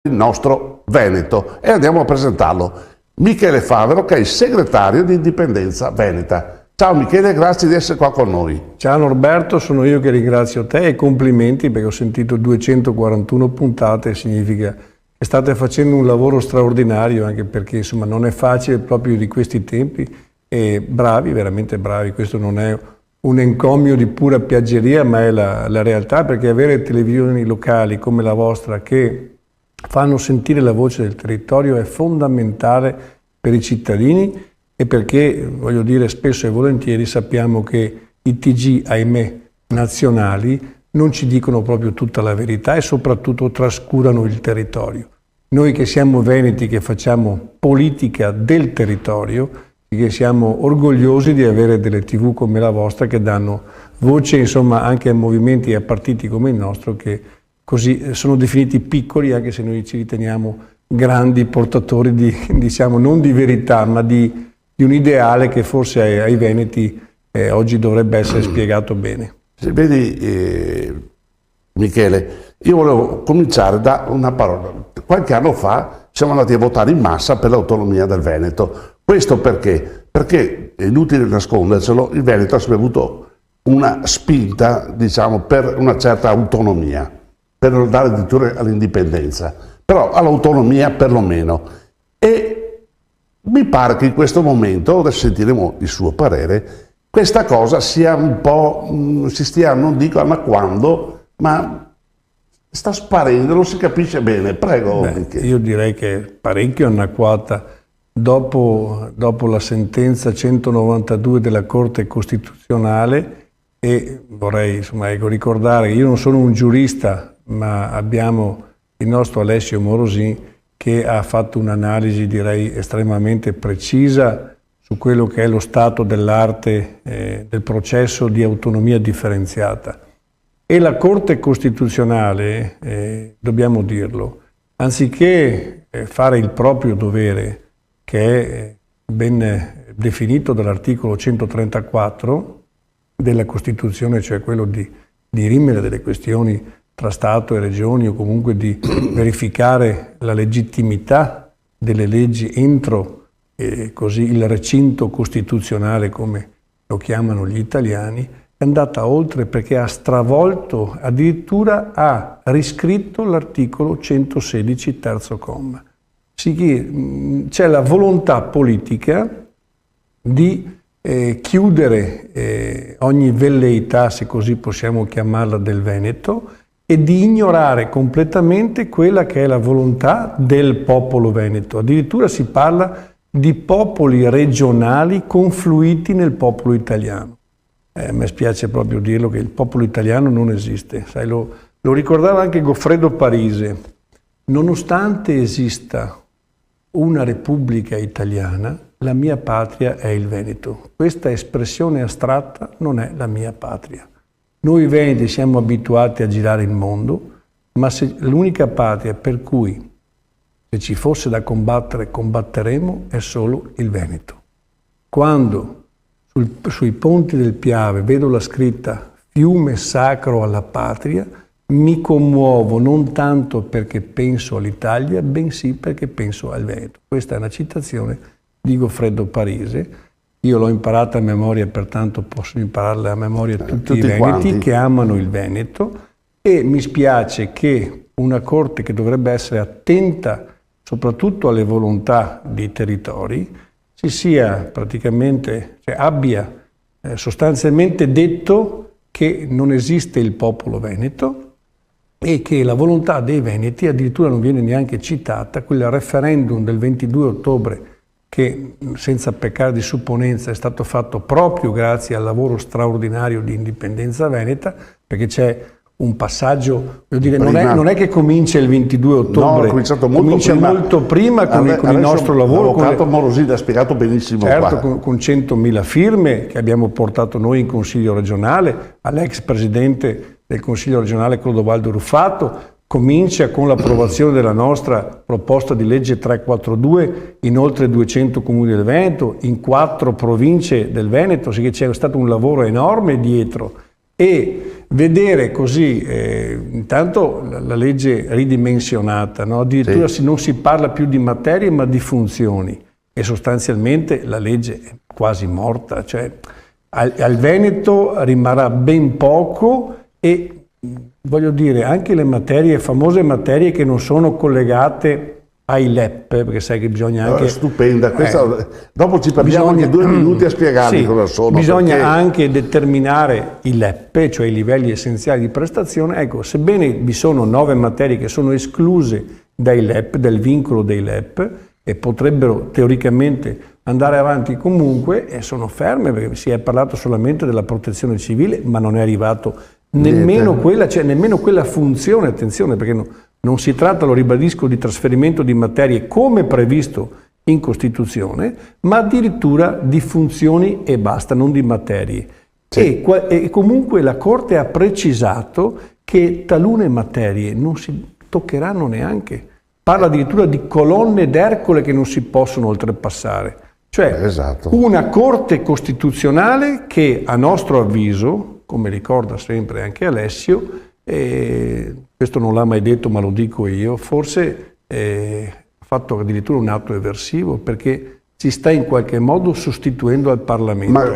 il nostro Veneto e andiamo a presentarlo. Michele Favero, che è il segretario di Indipendenza Veneta. Ciao Michele, grazie di essere qua con noi. Ciao Norberto, sono io che ringrazio te e complimenti perché ho sentito 241 puntate, significa che state facendo un lavoro straordinario, anche perché insomma non è facile proprio di questi tempi, e bravi, veramente bravi. Questo non è un encomio di pura piaggeria, ma è la realtà, perché avere televisioni locali come la vostra che fanno sentire la voce del territorio è fondamentale per i cittadini, e perché, voglio dire, spesso e volentieri sappiamo che i TG, ahimè, nazionali non ci dicono proprio tutta la verità e soprattutto trascurano il territorio. Noi che siamo veneti, che facciamo politica del territorio, che siamo orgogliosi di avere delle TV come la vostra che danno voce, insomma, anche a movimenti e a partiti come il nostro, che così sono definiti piccoli, anche se noi ci riteniamo grandi portatori di, diciamo, non di verità, ma di un ideale che forse ai veneti oggi dovrebbe essere spiegato bene. Vedi, Michele, io volevo cominciare da una parola. Qualche anno fa siamo andati a votare in massa per l'autonomia del Veneto. Questo perché? Perché, è inutile nascondercelo, il Veneto ha sempre avuto una spinta, diciamo, per una certa autonomia, per non dare addirittura all'indipendenza, però all'autonomia perlomeno. E mi pare che in questo momento, ora sentiremo il suo parere, questa cosa sia un po', si stia, non dico annacquando, ma sta sparendo, non si capisce bene. Prego. Io direi che è parecchio annacquata. Dopo la sentenza 192 della Corte Costituzionale, e vorrei insomma, ricordare che io non sono un giurista, ma abbiamo il nostro Alessio Morosin che ha fatto un'analisi, direi, estremamente precisa su quello che è lo stato dell'arte del processo di autonomia differenziata. E la Corte Costituzionale, dobbiamo dirlo, anziché fare il proprio dovere, che è ben definito dall'articolo 134 della Costituzione, cioè quello di dirimere delle questioni tra Stato e Regioni, o comunque di verificare la legittimità delle leggi entro così il recinto costituzionale, come lo chiamano gli italiani, è andata oltre, perché ha stravolto, addirittura ha riscritto l'articolo 116 terzo comma. C'è la volontà politica di chiudere ogni velleità, se così possiamo chiamarla, del Veneto, e di ignorare completamente quella che è la volontà del popolo veneto. Addirittura si parla di popoli regionali confluiti nel popolo italiano. Mi spiace proprio dirlo, che il popolo italiano non esiste. Sai, lo ricordava anche Goffredo Parise. Nonostante esista una Repubblica Italiana, la mia patria è il Veneto. Questa espressione astratta non è la mia patria. Noi veneti siamo abituati a girare il mondo, ma l'unica patria per cui, se ci fosse da combattere, combatteremo è solo il Veneto. Quando sui ponti del Piave vedo la scritta "Fiume sacro alla patria", mi commuovo non tanto perché penso all'Italia, bensì perché penso al Veneto. Questa è una citazione di Goffredo Parise. Io l'ho imparata a memoria, pertanto posso impararla a memoria tutti i veneti quanti che amano il Veneto, e mi spiace che una Corte che dovrebbe essere attenta soprattutto alle volontà dei territori si sia praticamente, cioè abbia sostanzialmente detto che non esiste il popolo veneto, e che la volontà dei veneti addirittura non viene neanche citata. Quel referendum del 22 ottobre che, senza peccare di supponenza, è stato fatto proprio grazie al lavoro straordinario di Indipendenza Veneta, perché c'è un passaggio, voglio dire, non è che comincia il 22 ottobre, no, comincia molto prima con il nostro lavoro. L'avvocato Morosin ha spiegato benissimo. Certo, con 100.000 firme che abbiamo portato noi in Consiglio regionale, all'ex presidente del Consiglio regionale Clodovaldo Ruffato. Comincia con l'approvazione della nostra proposta di legge 342 in oltre 200 comuni del Veneto, in 4 province del Veneto, sì che c'è stato un lavoro enorme dietro. e vedere così intanto la legge ridimensionata, no? Addirittura non si parla più di materie ma di funzioni, e sostanzialmente la legge è quasi morta, cioè al Veneto rimarrà ben poco, e voglio dire anche le materie, famose materie che non sono collegate ai LEP, perché sai che bisogna anche... Stupenda, questa, dopo ci parliamo anche 2 minuti a spiegarvi cosa sono. Bisogna anche determinare i LEP, cioè i livelli essenziali di prestazione. Ecco, sebbene vi sono 9 materie che sono escluse dai LEP, del vincolo dei LEP, e potrebbero teoricamente andare avanti comunque, e sono ferme, perché si è parlato solamente della protezione civile, ma non è arrivato nemmeno quella, cioè nemmeno quella funzione, attenzione, perché non si tratta, lo ribadisco, di trasferimento di materie come previsto in Costituzione, ma addirittura di funzioni e basta, non di materie. Sì. E comunque la Corte ha precisato che talune materie non si toccheranno neanche. Parla addirittura di colonne d'Ercole che non si possono oltrepassare. Cioè una Corte Costituzionale che, a nostro avviso, come ricorda sempre anche Alessio, questo non l'ha mai detto ma lo dico io, forse ha fatto addirittura un atto eversivo, perché si sta in qualche modo sostituendo al Parlamento.